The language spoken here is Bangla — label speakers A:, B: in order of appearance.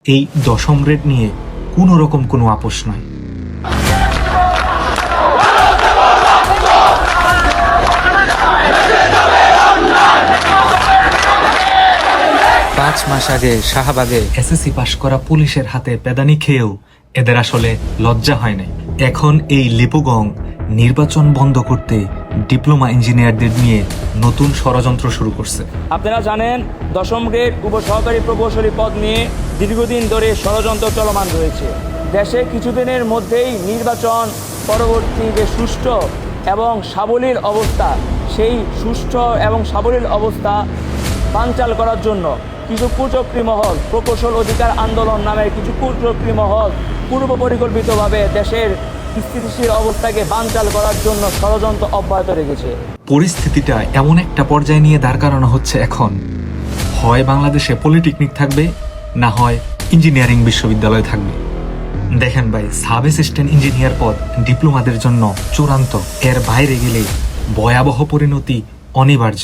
A: এই 10ম গ্রেড নিয়ে কোনো রকম কোনো আপোষ নয়।
B: 5 মাস আগে শাহবাগে
A: এসএসসি পাশ করা পুলিশের হাতে পেদানি খেয়েও এদের আসলে লজ্জা হয় নাই। এখন এই লিপুগং নির্বাচন বন্ধ করতে ডিপ্লোমা ইঞ্জিনিয়ারদের নিয়ে নতুন ষড়যন্ত্র শুরু করছে।
C: আপনারা জানেন 10ম গ্রেড উপসহকারী প্রকৌশলী পদ নিয়ে দীর্ঘদিন ধরে ষড়যন্ত্র চলমান রয়েছে। দেশে কিছুদিনের মধ্যেই নির্বাচন পরবর্তী যে সুষ্ঠু এবং সাবলীল অবস্থা, সেই সুষ্ঠু এবং সাবলীল অবস্থা বানচাল করার জন্য কিছু কুচক্রী মহল, প্রকৌশল অধিকার আন্দোলন নামের কিছু কুচক্রী মহল পূর্ব পরিকল্পিতভাবে দেশের স্থিতিশীল অবস্থাকে বানচাল করার জন্য ষড়যন্ত্র অব্যাহত রেখেছে।
A: পরিস্থিতিটা এমন একটা পর্যায়ে নিয়ে দাঁড় করানো হচ্ছে এখন, হয় বাংলাদেশে পলিটেকনিক থাকবে, না হয় ইঞ্জিনিয়ারিং বিশ্ববিদ্যালয় থাকবে। দেখেন ভাই, সাব অ্যাসিস্ট্যান্ট ইঞ্জিনিয়ার পদ ডিপ্লোমাদের জন্য চূড়ান্ত, এর বাইরে গেলে ভয়াবহ পরিণতি অনিবার্য।